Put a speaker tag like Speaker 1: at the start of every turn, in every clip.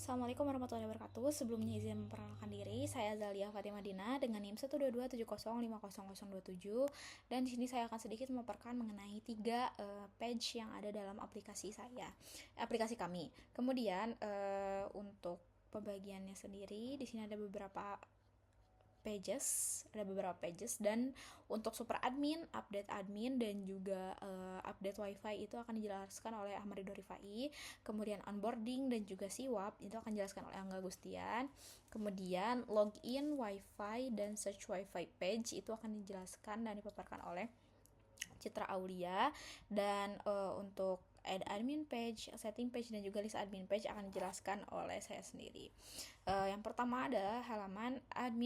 Speaker 1: Assalamualaikum warahmatullahi wabarakatuh. Sebelumnya izin memperkenalkan diri, saya Zalia Fatimah Dina dengan NIM 122705027 dan di sini saya akan sedikit memaparkan mengenai 3 page yang ada dalam aplikasi kami. Kemudian untuk pembagiannya sendiri di sini ada beberapa pages dan untuk super admin, update admin dan juga update wifi itu akan dijelaskan oleh Ahmad Ridho Rifai. Kemudian onboarding dan juga siwap itu akan dijelaskan oleh Angga Gustian. Kemudian login wifi dan search wifi page itu akan dijelaskan dan dipaparkan oleh Citra Aulia. Dan untuk add admin page, setting page dan juga list admin page akan dijelaskan oleh saya sendiri. Yang pertama adalah halaman add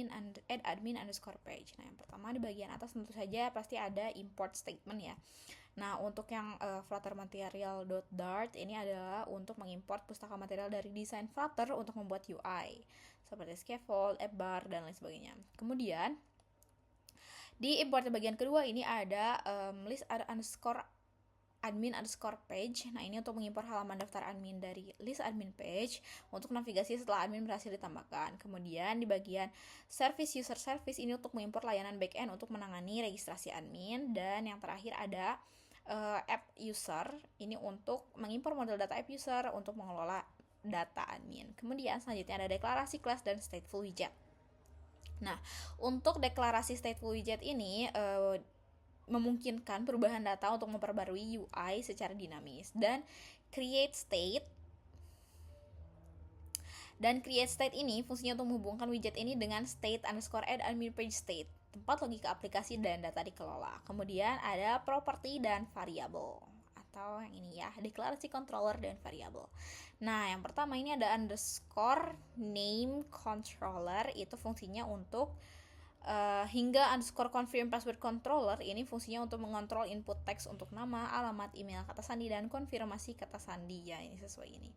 Speaker 1: admin underscore page. Nah, yang pertama di bagian atas tentu saja pasti ada import statement ya. Nah, untuk yang Flutter Material.dart ini adalah untuk mengimport pustaka material dari desain Flutter untuk membuat UI seperti scaffold, app bar dan lain sebagainya. Kemudian di import bagian kedua ini ada list admin underscore page. Nah, ini untuk mengimpor halaman daftar admin dari list admin page untuk navigasi setelah admin berhasil ditambahkan. Kemudian di bagian service user service ini untuk mengimpor layanan backend untuk menangani registrasi admin. Dan yang terakhir ada app user, ini untuk mengimpor model data app user untuk mengelola data admin. Kemudian selanjutnya ada deklarasi kelas dan stateful widget. Nah, untuk deklarasi stateful widget ini memungkinkan perubahan data untuk memperbarui UI secara dinamis. Dan create state ini fungsinya untuk menghubungkan widget ini dengan state underscore add admin page state, tempat logika aplikasi dan data dikelola. Kemudian ada property dan variable, atau yang ini ya, deklarasi controller dan variable. Nah, yang pertama ini ada underscore name controller, itu fungsinya untuk hingga underscore confirm password controller, ini fungsinya untuk mengontrol input teks untuk nama, alamat, email, kata sandi, dan konfirmasi kata sandi ya, ini sesuai ini.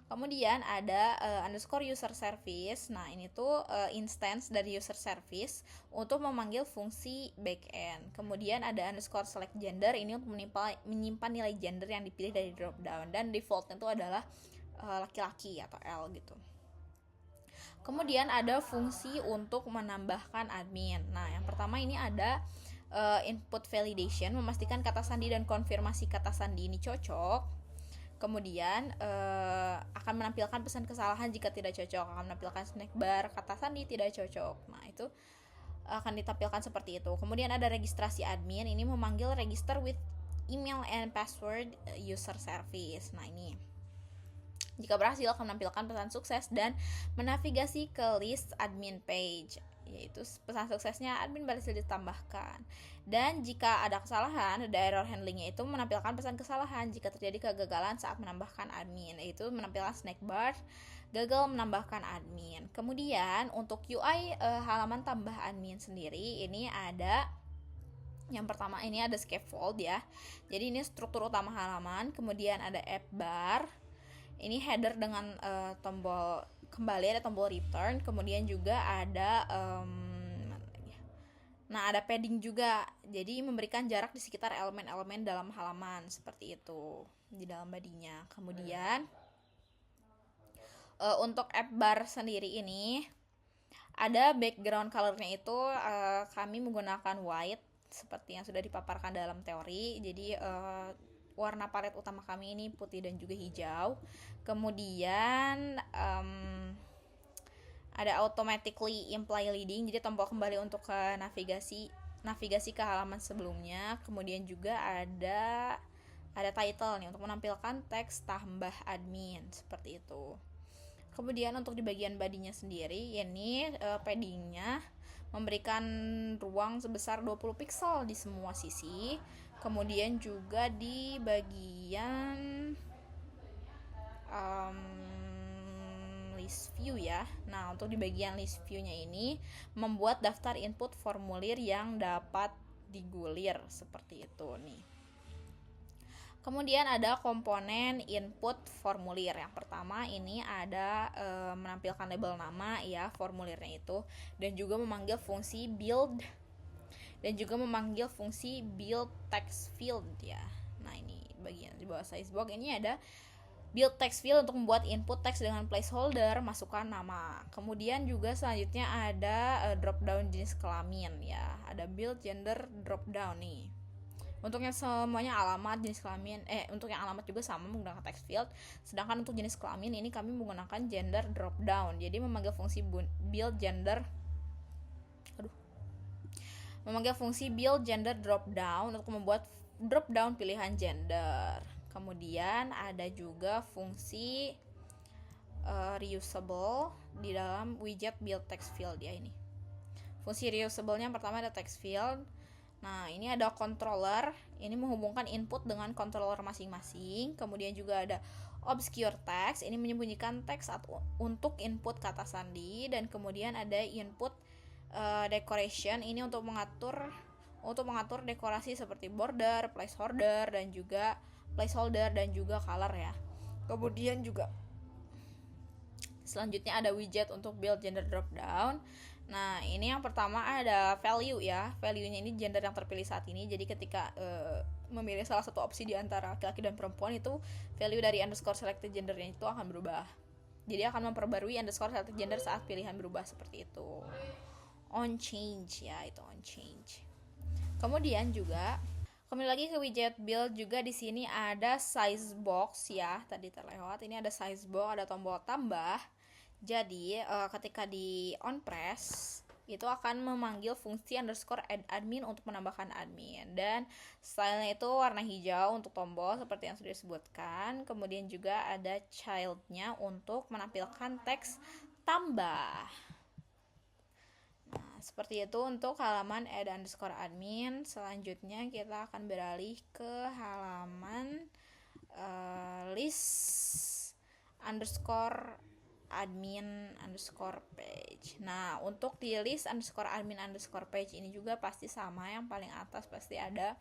Speaker 1: Kemudian ada underscore user service. Nah, ini tuh instance dari user service untuk memanggil fungsi backend. Kemudian ada underscore select gender, ini untuk menyimpan nilai gender yang dipilih dari dropdown, dan defaultnya itu adalah laki-laki atau L gitu. Kemudian ada fungsi untuk menambahkan admin. Nah, yang pertama ini ada input validation, memastikan kata sandi dan konfirmasi kata sandi ini cocok. Kemudian akan menampilkan pesan kesalahan jika tidak cocok, akan menampilkan snack bar kata sandi tidak cocok. Nah, itu akan ditampilkan seperti itu. Kemudian ada registrasi admin, ini memanggil register with email and password user service. Nah, ini jika berhasil akan menampilkan pesan sukses dan menavigasi ke list admin page, yaitu pesan suksesnya admin berhasil ditambahkan. Dan jika ada kesalahan, ada error handlingnya, itu menampilkan pesan kesalahan jika terjadi kegagalan saat menambahkan admin, yaitu menampilkan snack bar gagal menambahkan admin. Kemudian untuk UI halaman tambah admin sendiri, ini ada yang pertama ini ada scaffold ya. Jadi ini struktur utama halaman. Kemudian ada app bar, ini header dengan tombol kembali, ada tombol return. Kemudian juga ada ada padding juga, jadi memberikan jarak di sekitar elemen-elemen dalam halaman seperti itu di dalam bodinya. Kemudian untuk app bar sendiri ini ada background colornya, itu kami menggunakan white seperti yang sudah dipaparkan dalam teori. Jadi warna palet utama kami ini putih dan juga hijau. Kemudian ada automatically imply leading, jadi tombol kembali untuk ke navigasi ke halaman sebelumnya. Kemudian juga ada title nih untuk menampilkan teks tambah admin seperti itu. Kemudian untuk di bagian bodinya sendiri, ini paddingnya memberikan ruang sebesar 20 pixel di semua sisi. Kemudian juga di bagian list view ya. Nah, untuk di bagian list view-nya ini membuat daftar input formulir yang dapat digulir seperti itu nih. Kemudian ada komponen input formulir. Yang pertama ini ada menampilkan label nama ya formulirnya itu, dan juga memanggil fungsi build text field ya. Nah, ini bagian di bawah size box ini ada build text field untuk membuat input teks dengan placeholder, masukkan nama. Kemudian juga selanjutnya ada drop down jenis kelamin ya. Ada build gender drop down nih. Untuk yang semuanya alamat, jenis kelamin, untuk yang alamat juga sama menggunakan text field. Sedangkan untuk jenis kelamin ini kami menggunakan gender drop down. Jadi memanggil fungsi build gender drop down untuk membuat drop down pilihan gender. Kemudian ada juga fungsi reusable di dalam widget build text field ya ini. Fungsi reusable-nya pertama ada text field. Nah, ini ada controller, ini menghubungkan input dengan controller masing-masing. Kemudian juga ada obscure text, ini menyembunyikan teks untuk input kata sandi. Dan kemudian ada input decoration, ini untuk mengatur dekorasi seperti border, placeholder dan juga color ya. Kemudian juga selanjutnya ada widget untuk build gender drop down. Nah, ini yang pertama ada value ya. Value-nya ini gender yang terpilih saat ini. Jadi ketika memilih salah satu opsi di antara laki-laki dan perempuan, itu value dari underscore selected gendernya itu akan berubah. Jadi akan memperbarui underscore selected gender saat pilihan berubah seperti itu. On change ya, itu on change. Kemudian juga kembali lagi ke widget build, juga di sini ada size box ya. Tadi terlewat, ini ada size box, ada tombol tambah. Jadi ketika di on press itu akan memanggil fungsi underscore add admin untuk menambahkan admin, dan stylenya itu warna hijau untuk tombol seperti yang sudah disebutkan. Kemudian juga ada childnya untuk menampilkan teks tambah. Nah, seperti itu untuk halaman add underscore admin. Selanjutnya kita akan beralih ke halaman list underscore admin underscore page. Nah, untuk di list underscore admin underscore page ini juga pasti sama, yang paling atas pasti ada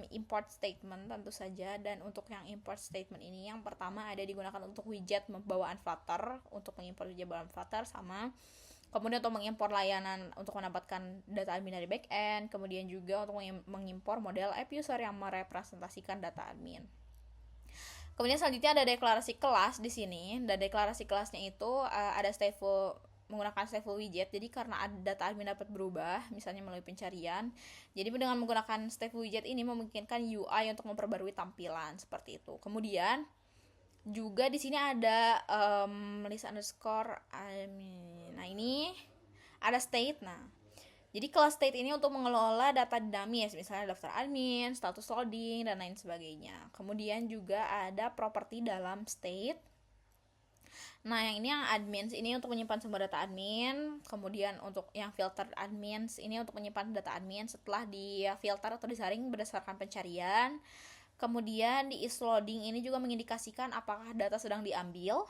Speaker 1: import statement tentu saja. Dan untuk yang import statement ini yang pertama ada digunakan untuk widget bawaan Flutter, untuk mengimport widget bawaan Flutter sama. Kemudian untuk mengimpor layanan untuk mendapatkan data admin dari backend. Kemudian juga untuk mengimpor model app user yang merepresentasikan data admin. Kemudian selanjutnya ada deklarasi kelas di sini. Dan deklarasi kelasnya itu ada menggunakan stateful widget. Jadi karena data admin dapat berubah, misalnya melalui pencarian. Jadi dengan menggunakan stateful widget ini memungkinkan UI untuk memperbarui tampilan seperti itu. Kemudian juga di sini ada list underscore admin. Nah, ini ada state. Nah, jadi kelas state ini untuk mengelola data dinamis, misalnya daftar admin, status loading, dan lain sebagainya. Kemudian juga ada properti dalam state. Nah, yang ini yang admins ini untuk menyimpan sumber data admin. Kemudian untuk yang filter admins ini untuk menyimpan data admin setelah di filter atau disaring berdasarkan pencarian. Kemudian di isLoading ini juga mengindikasikan apakah data sedang diambil.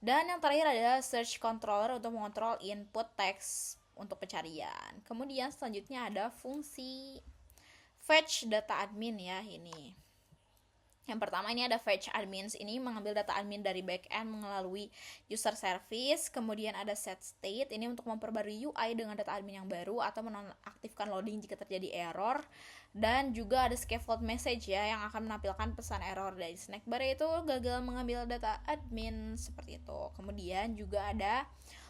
Speaker 1: Dan yang terakhir adalah search controller untuk mengontrol input teks untuk pencarian. Kemudian selanjutnya ada fungsi fetch data admin ya ini. Yang pertama ini ada fetch admins, ini mengambil data admin dari backend melalui user service. Kemudian ada set state, ini untuk memperbarui UI dengan data admin yang baru atau menonaktifkan loading jika terjadi error. Dan juga ada scaffold message ya, yang akan menampilkan pesan error dari snack bar itu gagal mengambil data admin seperti itu. Kemudian juga ada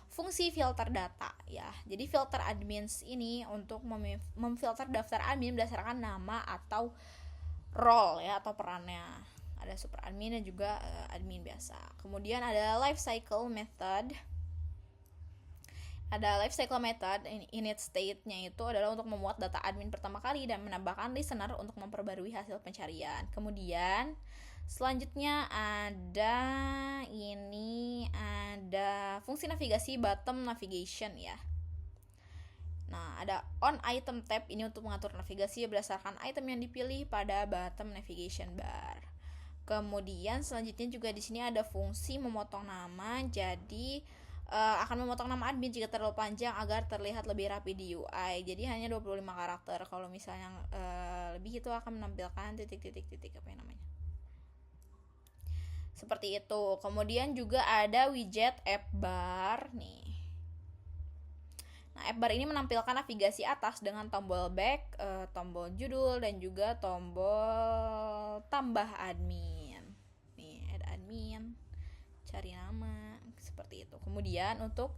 Speaker 1: fungsi filter data ya. Jadi filter admins ini untuk memfilter daftar admin berdasarkan nama atau role ya, atau perannya. Ada super admin dan juga admin biasa. Kemudian ada life cycle method. Ada life cycle method, init state-nya itu adalah untuk memuat data admin pertama kali dan menambahkan listener untuk memperbarui hasil pencarian. Kemudian selanjutnya ada fungsi navigasi bottom navigation ya. Nah, ada on item tab, ini untuk mengatur navigasi berdasarkan item yang dipilih pada bottom navigation bar. Kemudian selanjutnya juga di sini ada fungsi memotong nama. Jadi akan memotong nama admin jika terlalu panjang agar terlihat lebih rapi di UI. Jadi hanya 25 karakter. Kalau misalnya lebih itu akan menampilkan titik-titik apa yang namanya. Seperti itu. Kemudian juga ada widget app bar nih. Nah, app bar ini menampilkan navigasi atas dengan tombol back, tombol judul, dan juga tombol tambah admin. Nih, ada admin, cari nama, seperti itu. Kemudian untuk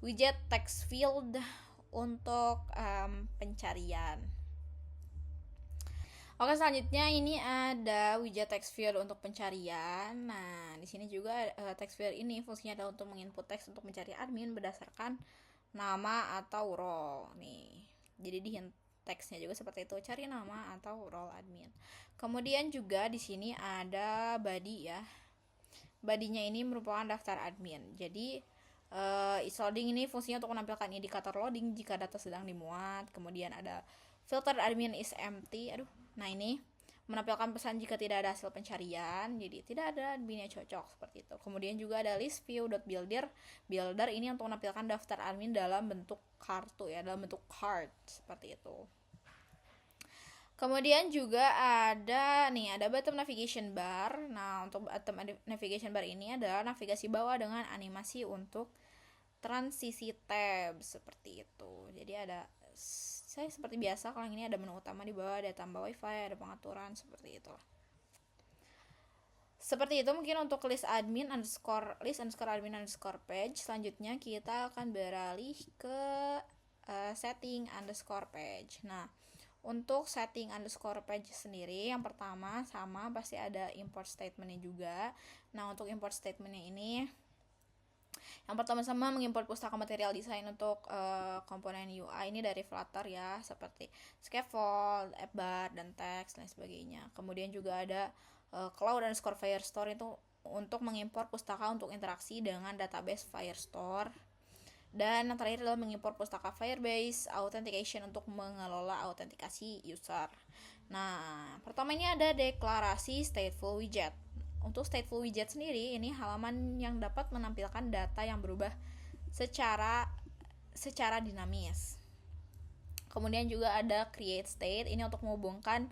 Speaker 1: widget text field untuk pencarian. Oke, selanjutnya ini ada widget text field untuk pencarian. Nah, di sini juga text field ini fungsinya adalah untuk menginput teks untuk mencari admin berdasarkan nama atau role nih. Jadi di hint teksnya juga seperti itu, cari nama atau role admin. Kemudian juga di sini ada body ya. Body-nya ini merupakan daftar admin. Jadi isLoading ini fungsinya untuk menampilkan indikator loading jika data sedang dimuat. Kemudian ada filter admin is empty. Nah ini menampilkan pesan jika tidak ada hasil pencarian, jadi tidak ada admin yang cocok, seperti itu. Kemudian juga ada list view.builder. Builder ini untuk menampilkan daftar admin dalam bentuk kartu ya, dalam bentuk card, seperti itu. Kemudian juga ada bottom navigation bar. Nah, untuk bottom navigation bar ini adalah navigasi bawah dengan animasi untuk transisi tab, seperti itu. Jadi ada seperti biasa, kalau yang ini ada menu utama di bawah, ada tambah wifi, ada pengaturan, seperti itu. Seperti itu mungkin untuk list admin underscore page. Selanjutnya kita akan beralih ke setting underscore page. Nah, untuk setting underscore page sendiri, yang pertama sama pasti ada import statementnya juga. Nah, untuk import statementnya ini, yang pertama-tama mengimport pustaka material desain untuk komponen UI ini dari Flutter ya, seperti scaffold, app bar, dan text dan sebagainya. Kemudian juga ada cloud underscore Firestore itu untuk mengimpor pustaka untuk interaksi dengan database Firestore. Dan yang terakhir adalah mengimpor pustaka Firebase Authentication untuk mengelola autentikasi user. Nah, pertama ini ada deklarasi stateful widget. Untuk stateful widget sendiri, ini halaman yang dapat menampilkan data yang berubah secara dinamis. Kemudian juga ada create state, ini untuk menghubungkan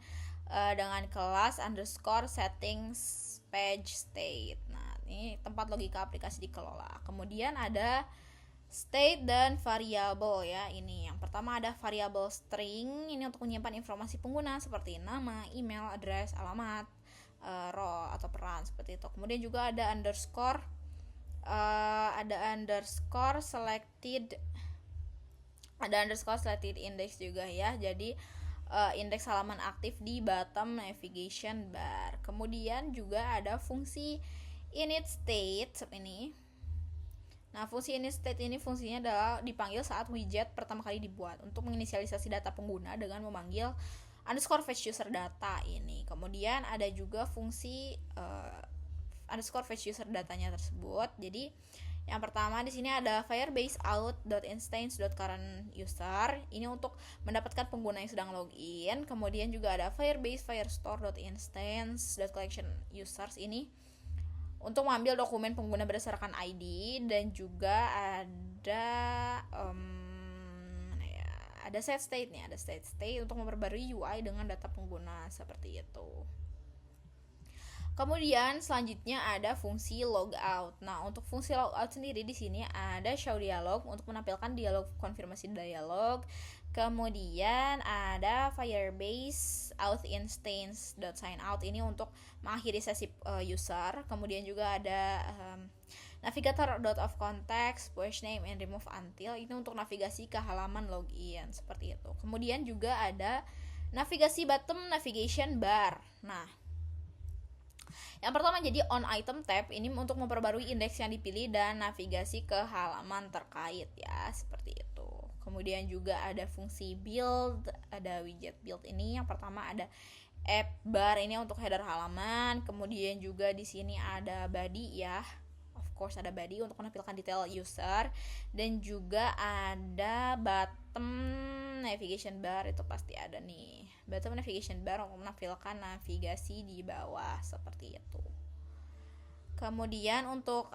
Speaker 1: dengan kelas underscore settings page state. Nah, ini tempat logika aplikasi dikelola. Kemudian ada state dan variable ya. Ini yang pertama ada variable string, ini untuk menyimpan informasi pengguna seperti nama, email, address, alamat, role atau peran, seperti itu. Kemudian juga ada underscore selected, ada underscore selected index juga ya. Jadi indeks halaman aktif di bottom navigation bar. Kemudian juga ada fungsi init state ini. Nah, fungsi init state ini fungsinya adalah dipanggil saat widget pertama kali dibuat untuk menginisialisasi data pengguna dengan memanggil underscore fetch user data ini. Kemudian ada juga fungsi underscore fetch user datanya tersebut. Jadi yang pertama di sini ada firebase out.instance.current user. Ini untuk mendapatkan pengguna yang sedang login. Kemudian juga ada firebase firestore.instance.collection users, ini untuk mengambil dokumen pengguna berdasarkan ID. Dan juga ada set state nih, ada set state untuk memperbarui UI dengan data pengguna, seperti itu. Kemudian selanjutnya ada fungsi logout. Nah, untuk fungsi logout sendiri di sini ada show dialog untuk menampilkan dialog konfirmasi dialog. Kemudian ada firebase auth.instance.signout, ini untuk mengakhiri sesi user. Kemudian juga ada navigator.ofContext, push name and remove until, ini untuk navigasi ke halaman login, seperti itu. Kemudian juga ada navigasi bottom navigation bar. Nah, yang pertama jadi on item tab, ini untuk memperbarui indeks yang dipilih dan navigasi ke halaman terkait ya, seperti itu. Kemudian juga ada fungsi build, ada widget build ini. Yang pertama ada app bar, ini untuk header halaman. Kemudian juga di sini ada body ya. Of course ada body untuk menampilkan detail user, dan juga ada bottom navigation bar, itu pasti ada nih. Bottom navigation bar untuk menampilkan navigasi di bawah, seperti itu. Kemudian untuk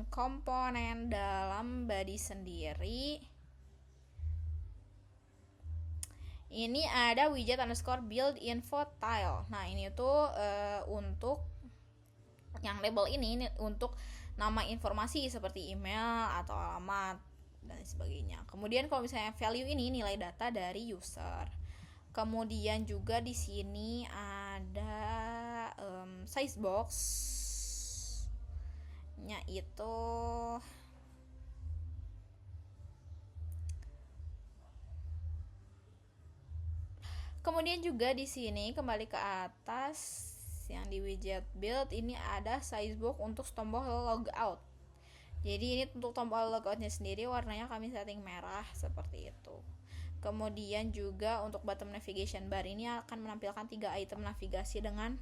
Speaker 1: komponen dalam body sendiri, ini ada widget underscore build info tile. Nah, ini tuh untuk yang label ini untuk nama informasi seperti email atau alamat dan sebagainya. Kemudian kalau misalnya value ini nilai data dari user. Kemudian juga di sini ada size box. nya itu kemudian juga di sini kembali ke atas yang di widget build ini ada sizebox untuk tombol logout. Jadi ini untuk tombol logoutnya sendiri warnanya kami setting merah seperti itu. Kemudian juga untuk bottom navigation bar ini akan menampilkan 3 item navigasi dengan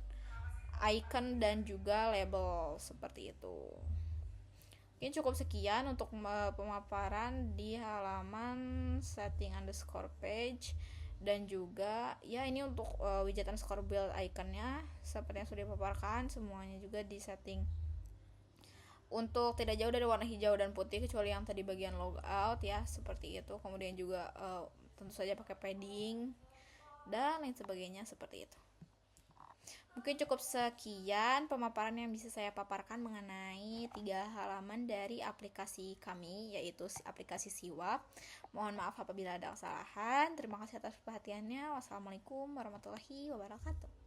Speaker 1: icon dan juga label seperti itu. Mungkin cukup sekian untuk pemaparan di halaman setting underscore page, dan juga ya ini untuk widget underscore build iconnya seperti yang sudah dipaparkan, semuanya juga di setting untuk tidak jauh dari warna hijau dan putih kecuali yang tadi bagian logout ya, seperti itu. Kemudian juga tentu saja pakai padding dan lain sebagainya seperti itu. Mungkin cukup sekian pemaparan yang bisa saya paparkan mengenai 3 halaman dari aplikasi kami, yaitu aplikasi Siwap. Mohon maaf apabila ada kesalahan. Terima kasih atas perhatiannya. Wassalamualaikum warahmatullahi wabarakatuh.